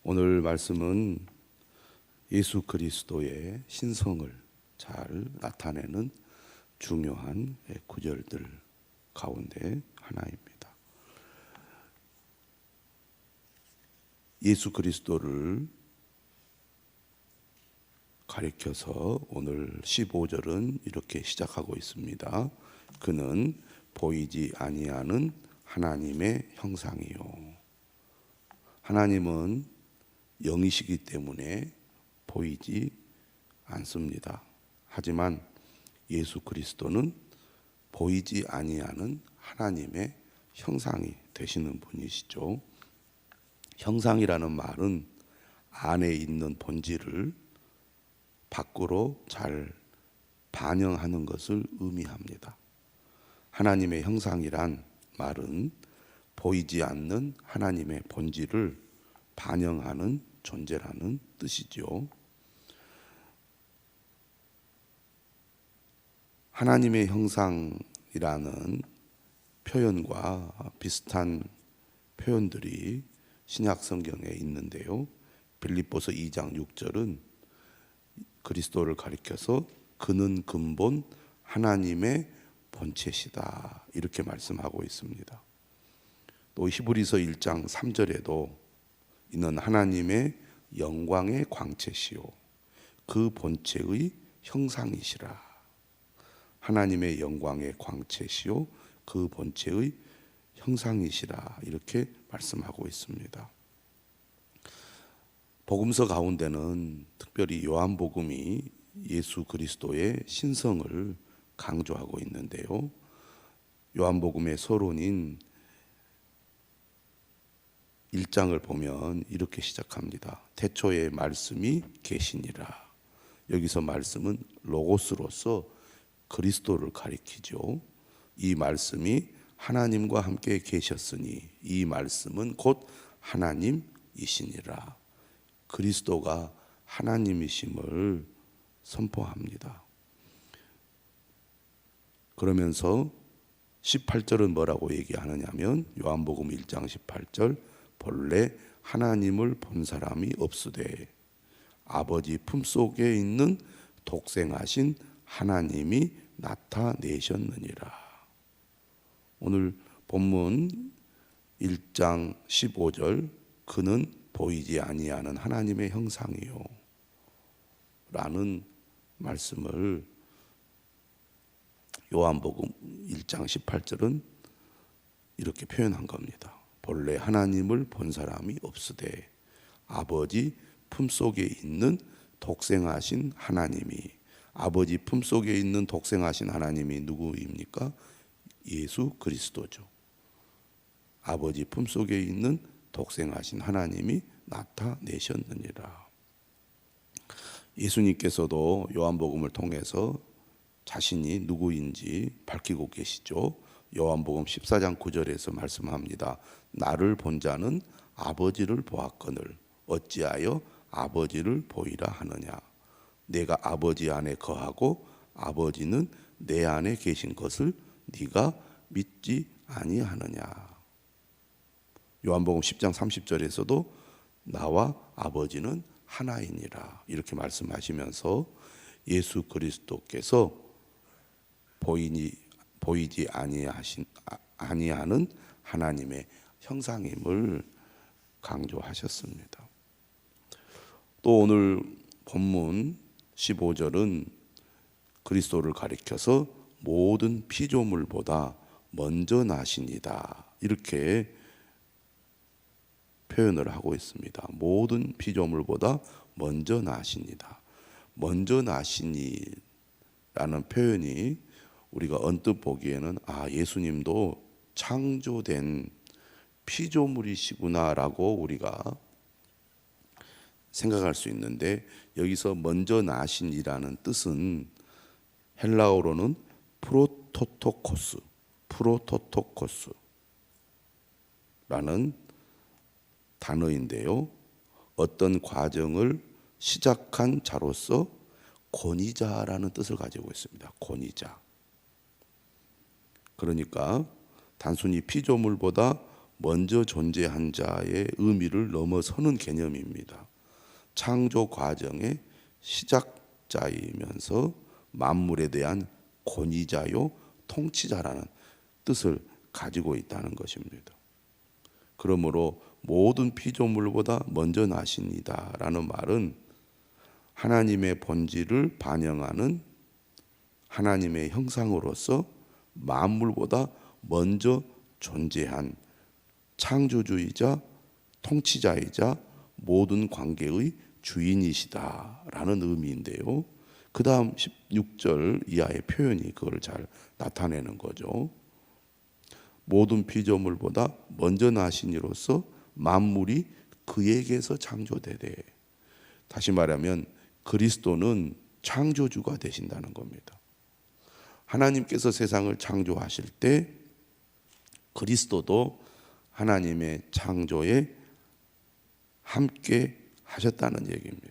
오늘 말씀은 예수 그리스도의 신성을 잘 나타내는 중요한 구절들 가운데 하나입니다. 예수 그리스도를 가리켜서 오늘 15절은 이렇게 시작하고 있습니다. 그는 보이지 아니하는 하나님의 형상이요. 하나님은 영이시기 때문에 보이지 않습니다. 하지만 예수 그리스도는 보이지 아니하는 하나님의 형상이 되시는 분이시죠. 형상이라는 말은 안에 있는 본질을 밖으로 잘 반영하는 것을 의미합니다. 하나님의 형상이란 말은 보이지 않는 하나님의 본질을 반영하는 존재라는 뜻이죠. 하나님의 형상이라는 표현과 비슷한 표현들이 신약 성경에 있는데요. 빌립보서 2장 6절은 그리스도를 가리켜서 그는 근본 하나님의 본체시다 이렇게 말씀하고 있습니다. 또 히브리서 1장 3절에도 이는 하나님의 영광의 광채시요 그 본체의 형상이시라. 하나님의 영광의 광채시요 그 본체의 형상이시라 이렇게 말씀하고 있습니다. 복음서 가운데는 특별히 요한복음이 예수 그리스도의 신성을 강조하고 있는데요. 요한복음의 서론인 1장을 보면 이렇게 시작합니다. 태초에 말씀이 계시니라. 여기서 말씀은 로고스로서 그리스도를 가리키죠. 이 말씀이 하나님과 함께 계셨으니 이 말씀은 곧 하나님이시니라. 그리스도가 하나님이심을 선포합니다. 그러면서 18절은 뭐라고 얘기하느냐면 요한복음 1장 18절 본래 하나님을 본 사람이 없으되 아버지 품속에 있는 독생하신 하나님이 나타내셨느니라. 오늘 본문 1장 15절 그는 보이지 아니하는 하나님의 형상이요 라는 말씀을 요한복음 1장 18절은 이렇게 표현한 겁니다. 본래 하나님을 본 사람이 없으되 아버지 품속에 있는 독생하신 하나님이, 아버지 품속에 있는 독생하신 하나님이 누구입니까? 예수 그리스도죠. 아버지 품속에 있는 독생하신 하나님이 나타내셨느니라. 예수님께서도 요한복음을 통해서 자신이 누구인지 밝히고 계시죠. 요한복음 14장 9절에서 말씀합니다. 나를 본 자는 아버지를 보았거늘 어찌하여 아버지를 보이라 하느냐. 내가 아버지 안에 거하고 아버지는 내 안에 계신 것을 네가 믿지 아니하느냐. 요한복음 10장 30절에서도 나와 아버지는 하나이니라 이렇게 말씀하시면서 예수 그리스도께서 보이지 아니하는 하나님의 형상임을 강조하셨습니다. 또 오늘 본문 15절은 그리스도를 가리켜서 모든 피조물보다 먼저 나시니다 이렇게 표현을 하고 있습니다. 모든 피조물보다 먼저 나시니다. 먼저 나시니라는 표현이 우리가 언뜻 보기에는 예수님도 창조된 피조물이시구나라고 우리가 생각할 수 있는데 여기서 먼저 나신이라는 뜻은 헬라어로는 프로토토코스라는 단어인데요. 어떤 과정을 시작한 자로서 권위자라는 뜻을 가지고 있습니다. 권위자. 그러니까 단순히 피조물보다 먼저 존재한 자의 의미를 넘어서는 개념입니다. 창조 과정의 시작자이면서 만물에 대한 권위자요 통치자라는 뜻을 가지고 있다는 것입니다. 그러므로 모든 피조물보다 먼저 나신이다라는 말은 하나님의 본질을 반영하는 하나님의 형상으로서 만물보다 먼저 존재한 창조주이자 통치자이자 모든 관계의 주인이시다라는 의미인데요. 그 다음 16절 이하의 표현이 그걸 잘 나타내는 거죠. 모든 피조물보다 먼저 나신 이로서 만물이 그에게서 창조되되, 다시 말하면 그리스도는 창조주가 되신다는 겁니다. 하나님께서 세상을 창조하실 때 그리스도도 하나님의 창조에 함께 하셨다는 얘기입니다.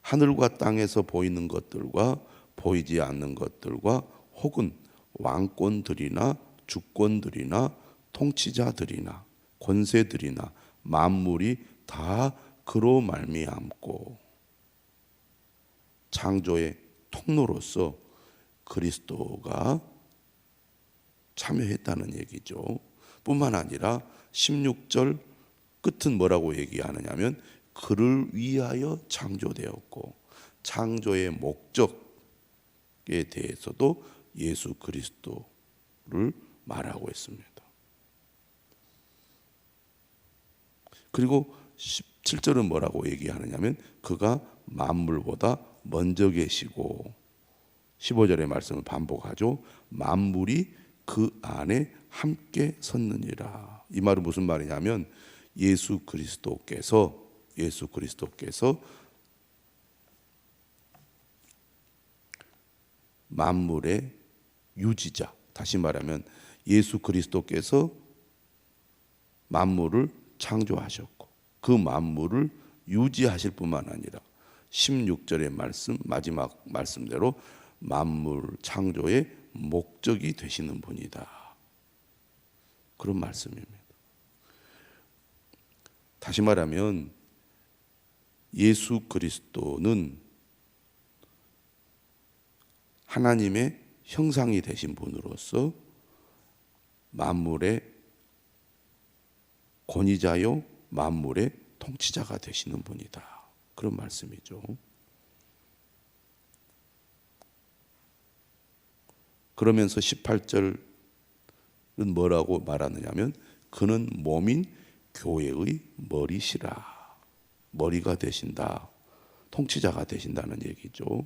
하늘과 땅에서 보이는 것들과 보이지 않는 것들과 혹은 왕권들이나 주권들이나 통치자들이나 권세들이나 만물이 다 그로 말미암고 창조의 통로로서 그리스도가 참여했다는 얘기죠. 뿐만 아니라 16절 끝은 뭐라고 얘기하느냐면 그를 위하여 창조되었고, 창조의 목적에 대해서도 예수 그리스도를 말하고 있습니다. 그리고 17절은 뭐라고 얘기하느냐면 그가 만물보다 먼저 계시고, 15절의 말씀을 반복하죠. 만물이 그 안에 함께 섰느니라. 이 말은 무슨 말이냐면 예수 그리스도께서 만물의 유지자, 다시 말하면 예수 그리스도께서 만물을 창조하셨고 그 만물을 유지하실 뿐만 아니라 16절의 말씀, 마지막 말씀대로 만물 창조의 목적이 되시는 분이다. 그런 말씀입니다. 다시 말하면 예수 그리스도는 하나님의 형상이 되신 분으로서 만물의 권위자요 만물의 통치자가 되시는 분이다. 그런 말씀이죠. 그러면서 18절은 뭐라고 말하느냐면 그는 몸인 교회의 머리시라. 머리가 되신다. 통치자가 되신다는 얘기죠.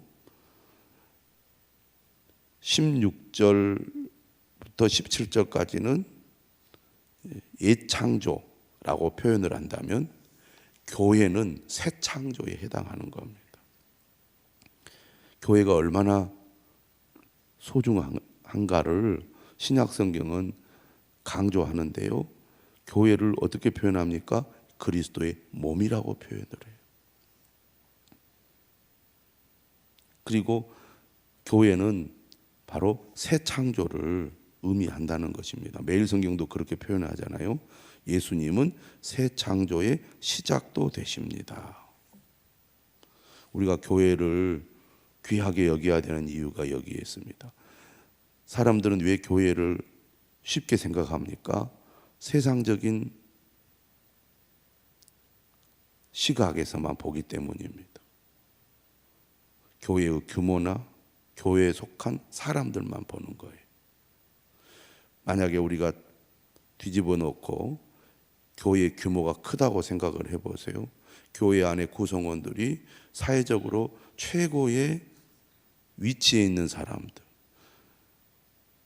16절부터 17절까지는 옛창조라고 표현을 한다면 교회는 새 창조에 해당하는 겁니다. 교회가 얼마나 소중한가를 신약 성경은 강조하는데요. 교회를 어떻게 표현합니까? 그리스도의 몸이라고 표현을 해요. 그리고 교회는 바로 새 창조를 의미한다는 것입니다. 매일 성경도 그렇게 표현하잖아요. 예수님은 새 창조의 시작도 되십니다. 우리가 교회를 귀하게 여겨야 되는 이유가 여기에 있습니다. 사람들은 왜 교회를 쉽게 생각합니까? 세상적인 시각에서만 보기 때문입니다. 교회의 규모나 교회에 속한 사람들만 보는 거예요. 만약에 우리가 뒤집어 놓고 교회의 규모가 크다고 생각을 해보세요. 교회 안에 구성원들이 사회적으로 최고의 위치에 있는 사람들,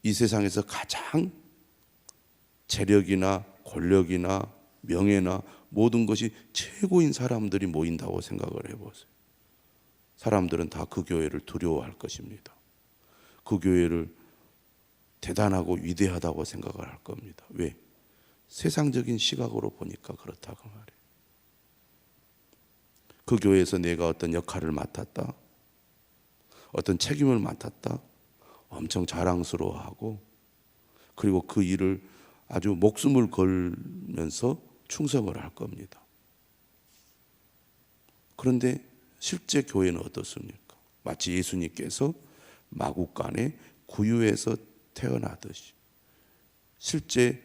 이 세상에서 가장 재력이나 권력이나 명예나 모든 것이 최고인 사람들이 모인다고 생각을 해보세요. 사람들은 다 그 교회를 두려워할 것입니다. 그 교회를 대단하고 위대하다고 생각을 할 겁니다. 왜? 세상적인 시각으로 보니까 그렇다고 말해요. 그 교회에서 내가 어떤 역할을 맡았다, 어떤 책임을 맡았다, 엄청 자랑스러워하고 그리고 그 일을 아주 목숨을 걸면서 충성을 할 겁니다. 그런데 실제 교회는 어떻습니까? 마치 예수님께서 마구간에 구유에서 태어나듯이 실제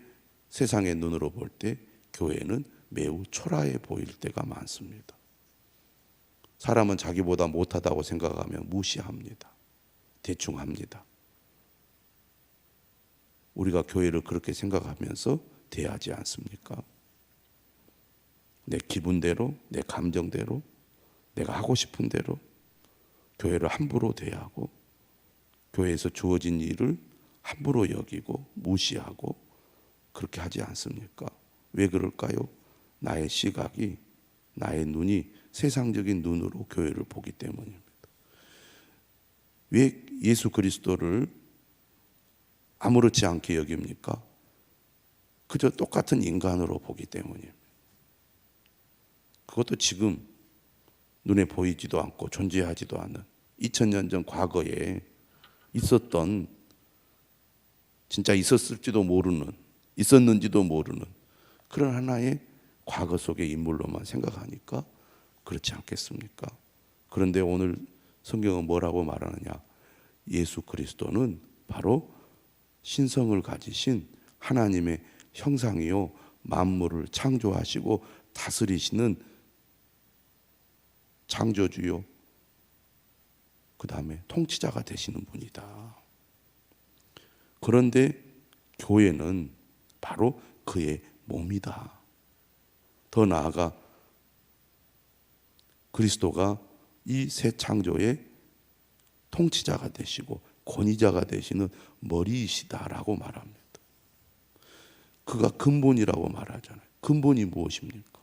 세상의 눈으로 볼 때 교회는 매우 초라해 보일 때가 많습니다. 사람은 자기보다 못하다고 생각하면 무시합니다. 대충 합니다. 우리가 교회를 그렇게 생각하면서 대하지 않습니까? 내 기분대로, 내 감정대로, 내가 하고 싶은 대로 교회를 함부로 대하고 교회에서 주어진 일을 함부로 여기고 무시하고 그렇게 하지 않습니까? 왜 그럴까요? 나의 시각이, 나의 눈이 세상적인 눈으로 교회를 보기 때문입니다. 왜 예수 그리스도를 아무렇지 않게 여깁니까? 그저 똑같은 인간으로 보기 때문입니다. 그것도 지금 눈에 보이지도 않고 존재하지도 않는 2000년 전 과거에 있었던, 진짜 있었을지도 모르는, 있었는지도 모르는 그런 하나의 과거 속의 인물로만 생각하니까 그렇지 않겠습니까? 그런데 오늘 성경은 뭐라고 말하느냐? 예수 그리스도는 바로 신성을 가지신 하나님의 형상이요, 만물을 창조하시고 다스리시는 창조주요, 그 다음에 통치자가 되시는 분이다. 그런데 교회는 바로 그의 몸이다. 더 나아가 그리스도가 이 새 창조의 통치자가 되시고 권위자가 되시는 머리이시다라고 말합니다. 그가 근본이라고 말하잖아요. 근본이 무엇입니까?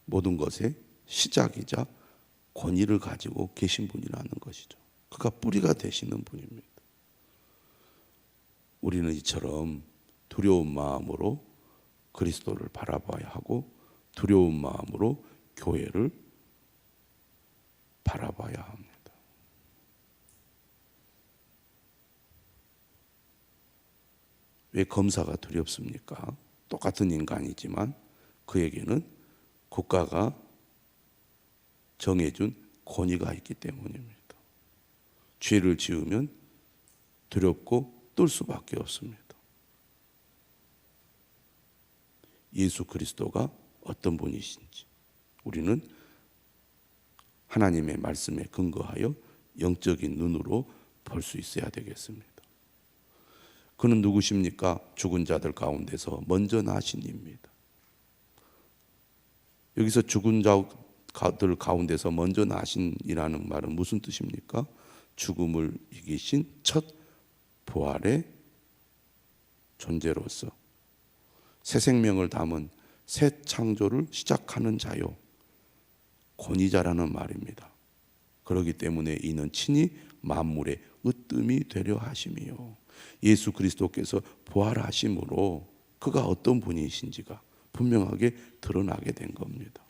모든 것의 시작이자 권위를 가지고 계신 분이라는 것이죠. 그가 뿌리가 되시는 분입니다. 우리는 이처럼 두려운 마음으로 그리스도를 바라봐야 하고 두려운 마음으로 교회를 바라봐야 합니다. 왜 검사가 두렵습니까? 똑같은 인간이지만 그에게는 국가가 정해준 권위가 있기 때문입니다. 죄를 지으면 두렵고 뜰 수밖에 없습니다. 예수 그리스도가 어떤 분이신지 우리는 하나님의 말씀에 근거하여 영적인 눈으로 볼 수 있어야 되겠습니다. 그는 누구십니까? 죽은 자들 가운데서 먼저 나신 이입니다. 여기서 죽은 자들 가운데서 먼저 나신이라는 말은 무슨 뜻입니까? 죽음을 이기신 첫 부활의 존재로서 새 생명을 담은 새 창조를 시작하는 자요, 권위자라는 말입니다. 그렇기 때문에 이는 친히 만물의 으뜸이 되려 하심이요, 예수 그리스도께서 부활하심으로 그가 어떤 분이신지가 분명하게 드러나게 된 겁니다.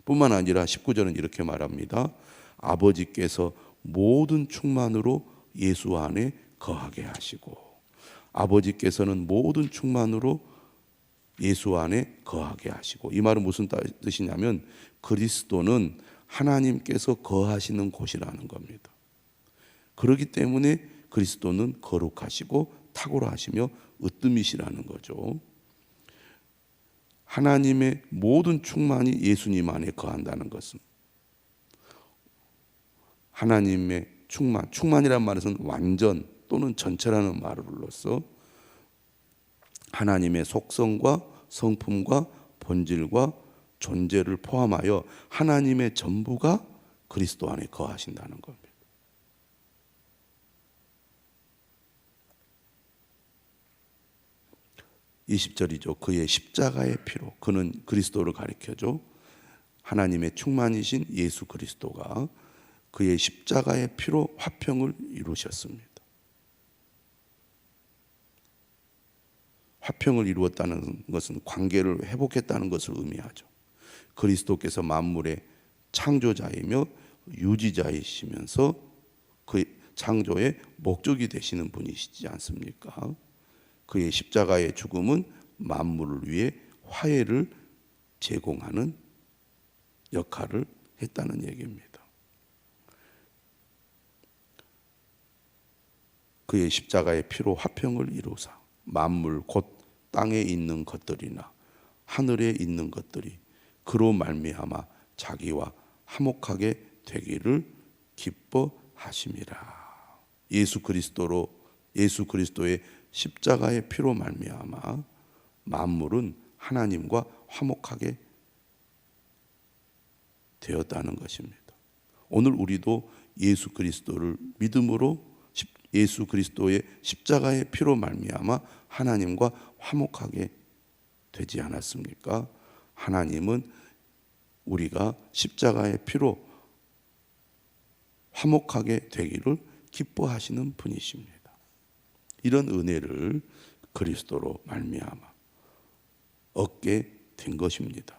뿐만 아니라 19절은 이렇게 말합니다. 아버지께서 모든 충만으로 예수 안에 거하게 하시고, 아버지께서는 모든 충만으로 예수 안에 거하게 하시고, 이 말은 무슨 뜻이냐면 그리스도는 하나님께서 거하시는 곳이라는 겁니다. 그렇기 때문에 그리스도는 거룩하시고 탁월하시며 으뜸이시라는 거죠. 하나님의 모든 충만이 예수님 안에 거한다는 것은 하나님의 충만이란 말은 완전 또는 전체라는 말로서 하나님의 속성과 성품과 본질과 존재를 포함하여 하나님의 전부가 그리스도 안에 거하신다는 겁니다. 20절이죠. 그의 십자가의 피로, 그는 그리스도를 가리켜줘. 하나님의 충만이신 예수 그리스도가 그의 십자가의 피로 화평을 이루셨습니다. 화평을 이루었다는 것은 관계를 회복했다는 것을 의미하죠. 그리스도께서 만물의 창조자이며 유지자이시면서 그 창조의 목적이 되시는 분이시지 않습니까? 그의 십자가의 죽음은 만물을 위해 화해를 제공하는 역할을 했다는 얘기입니다. 그의 십자가의 피로 화평을 이루사 만물 곧 땅에 있는 것들이나 하늘에 있는 것들이 그로 말미암아 자기와 화목하게 되기를 기뻐하심이라. 예수 그리스도의 십자가의 피로 말미암아 만물은 하나님과 화목하게 되었다는 것입니다. 오늘 우리도 예수 그리스도를 믿음으로 예수 그리스도의 십자가의 피로 말미암아 하나님과 화목하게 되지 않았습니까? 하나님은 우리가 십자가의 피로 화목하게 되기를 기뻐하시는 분이십니다. 이런 은혜를 그리스도로 말미암아 얻게 된 것입니다.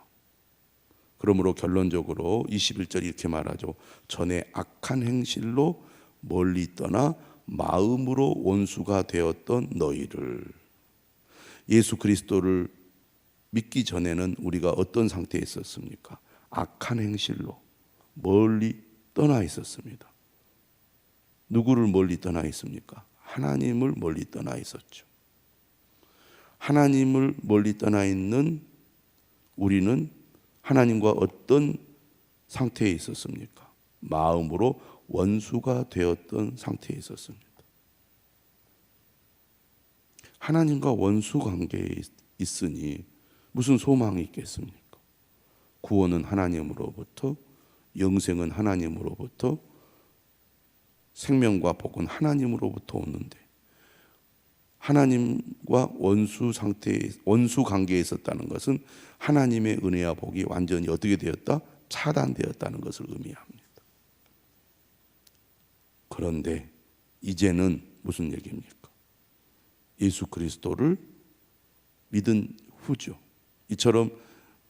그러므로 결론적으로 21절 이렇게 말하죠. 전에 악한 행실로 멀리 떠나 마음으로 원수가 되었던 너희를. 예수 그리스도를 믿기 전에는 우리가 어떤 상태에 있었습니까? 악한 행실로 멀리 떠나 있었습니다. 누구를 멀리 떠나 있습니까? 하나님을 멀리 떠나 있었죠. 하나님을 멀리 떠나 있는 우리는 하나님과 어떤 상태에 있었습니까? 마음으로 원수가 되었던 상태에 있었습니다. 하나님과 원수 관계에 있으니 무슨 소망이 있겠습니까? 구원은 하나님으로부터, 영생은 하나님으로부터, 생명과 복은 하나님으로부터 오는데 하나님과 원수 관계에 있었다는 것은 하나님의 은혜와 복이 완전히 어떻게 되었다? 차단되었다는 것을 의미합니다. 그런데 이제는 무슨 얘기입니까? 예수 그리스도를 믿은 후죠. 이처럼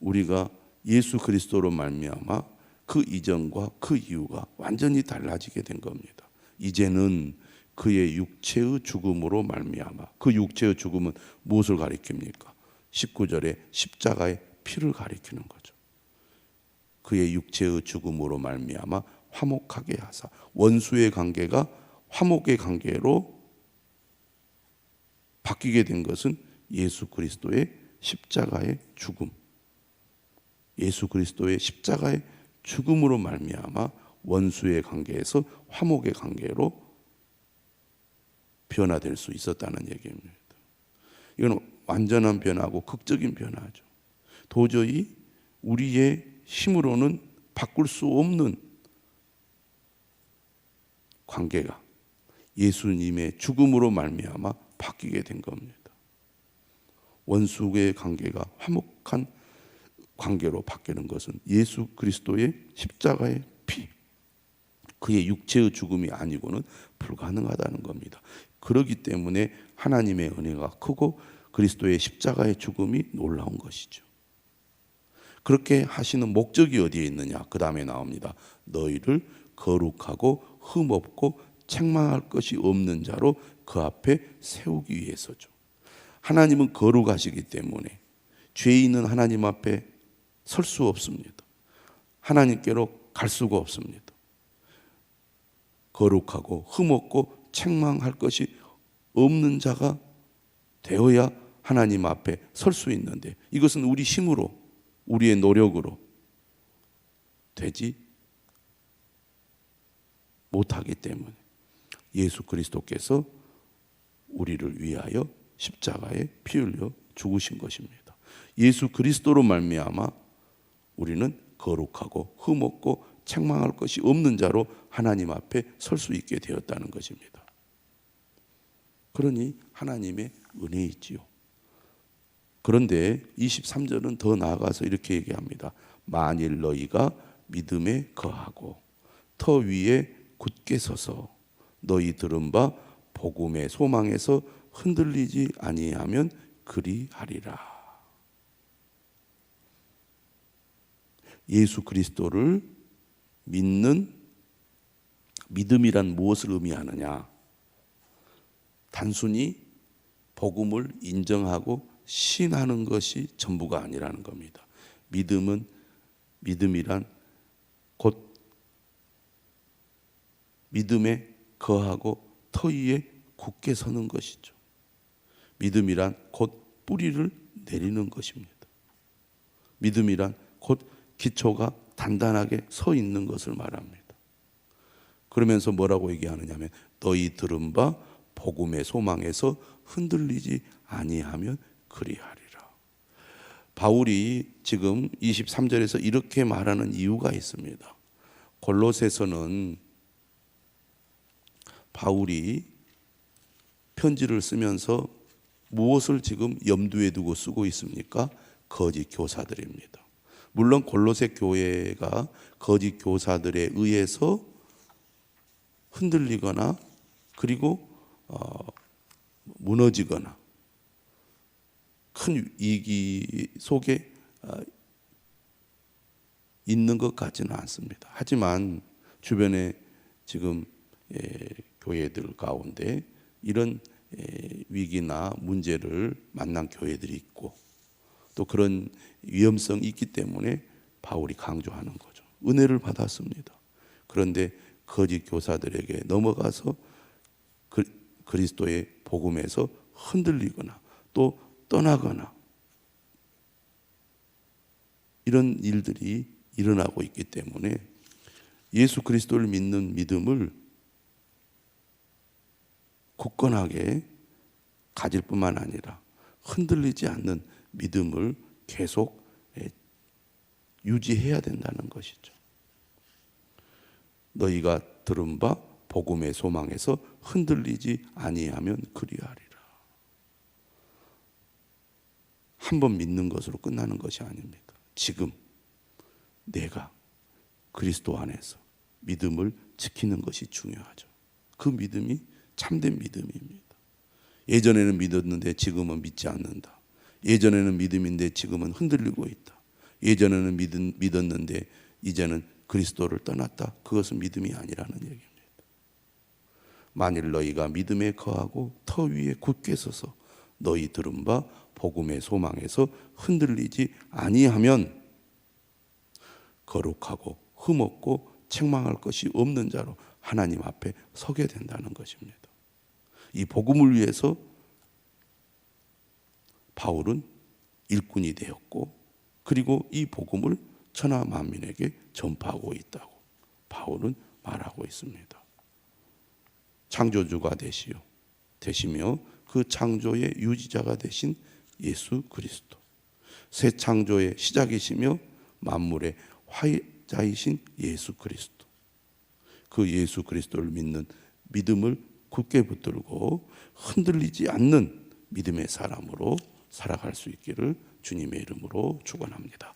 우리가 예수 그리스도로 말미암아 그 이전과 그 이후가 완전히 달라지게 된 겁니다. 이제는 그의 육체의 죽음으로 말미암아, 그 육체의 죽음은 무엇을 가리킵니까? 19절에 십자가의 피를 가리키는 거죠. 그의 육체의 죽음으로 말미암아 화목하게 하사, 원수의 관계가 화목의 관계로 바뀌게 된 것은 예수 그리스도의 십자가의 죽음, 예수 그리스도의 십자가의 죽음으로 말미암아 원수의 관계에서 화목의 관계로 변화될 수 있었다는 얘기입니다. 이건 완전한 변화고 극적인 변화죠. 도저히 우리의 힘으로는 바꿀 수 없는 관계가 예수님의 죽음으로 말미암아 바뀌게 된 겁니다. 원수의 관계가 화목한 관계로 바뀌는 것은 예수 그리스도의 십자가의 피, 그의 육체의 죽음이 아니고는 불가능하다는 겁니다. 그렇기 때문에 하나님의 은혜가 크고 그리스도의 십자가의 죽음이 놀라운 것이죠. 그렇게 하시는 목적이 어디에 있느냐? 그 다음에 나옵니다. 너희를 거룩하고 흠없고 책망할 것이 없는 자로 그 앞에 세우기 위해서죠. 하나님은 거룩하시기 때문에 죄 있는 하나님 앞에 설 수 없습니다. 하나님께로 갈 수가 없습니다. 거룩하고 흠없고 책망할 것이 없는 자가 되어야 하나님 앞에 설 수 있는데 이것은 우리 힘으로, 우리의 노력으로 되지 못하기 때문에 예수 그리스도께서 우리를 위하여 십자가에 피 흘려 죽으신 것입니다. 예수 그리스도로 말미암아 우리는 거룩하고 흠없고 책망할 것이 없는 자로 하나님 앞에 설 수 있게 되었다는 것입니다. 그러니 하나님의 은혜이지요. 그런데 23절은 더 나아가서 이렇게 얘기합니다. 만일 너희가 믿음에 거하고 터 위에 굳게 서서 너희 들은 바 복음의 소망에서 흔들리지 아니하면 그리하리라. 예수 그리스도를 믿음이란 무엇을 의미하느냐? 단순히 복음을 인정하고 신하는 것이 전부가 아니라는 겁니다. 믿음이란 곧 믿음에 거하고 터 위에 굳게 서는 것이죠. 믿음이란 곧 뿌리를 내리는 것입니다. 믿음이란 곧 기초가 단단하게 서 있는 것을 말합니다. 그러면서 뭐라고 얘기하느냐면 너희 들은 바 복음의 소망에서 흔들리지 아니하면 그리하리라. 바울이 지금 23절에서 이렇게 말하는 이유가 있습니다. 골로새서는 바울이 편지를 쓰면서 무엇을 지금 염두에 두고 쓰고 있습니까? 거짓 교사들입니다. 물론 골로새 교회가 거짓 교사들에 의해서 흔들리거나 그리고 무너지거나 큰 위기 속에 있는 것 같지는 않습니다. 하지만 주변에 지금 교회들 가운데 이런 위기나 문제를 만난 교회들이 있고 또 그런 위험성이 있기 때문에 바울이 강조하는 거죠. 은혜를 받았습니다. 그런데 거짓 교사들에게 넘어가서 그리스도의 복음에서 흔들리거나 또 떠나거나 이런 일들이 일어나고 있기 때문에 예수 그리스도를 믿는 믿음을 굳건하게 가질 뿐만 아니라 흔들리지 않는 믿음을 계속 유지해야 된다는 것이죠. 너희가 들은 바 복음의 소망에서 흔들리지 아니하면 그리하리라. 한 번 믿는 것으로 끝나는 것이 아닙니다. 지금 내가 그리스도 안에서 믿음을 지키는 것이 중요하죠. 그 믿음이 참된 믿음입니다. 예전에는 믿었는데 지금은 믿지 않는다. 예전에는 믿음인데 지금은 흔들리고 있다. 예전에는 믿었는데 이제는 그리스도를 떠났다. 그것은 믿음이 아니라는 얘기입니다. 만일 너희가 믿음에 거하고 터 위에 굳게 서서 너희 들은 바 복음의 소망에서 흔들리지 아니하면 거룩하고 흠없고 책망할 것이 없는 자로 하나님 앞에 서게 된다는 것입니다. 이 복음을 위해서 바울은 일꾼이 되었고 그리고 이 복음을 천하 만민에게 전파하고 있다고 바울은 말하고 있습니다. 창조주가 되시며 그 창조의 유지자가 되신 예수 그리스도, 새 창조의 시작이시며 만물의 화자이신 예수 그리스도, 그 예수 그리스도를 믿는 믿음을 굳게 붙들고 흔들리지 않는 믿음의 사람으로 살아갈 수 있기를 주님의 이름으로 축원합니다.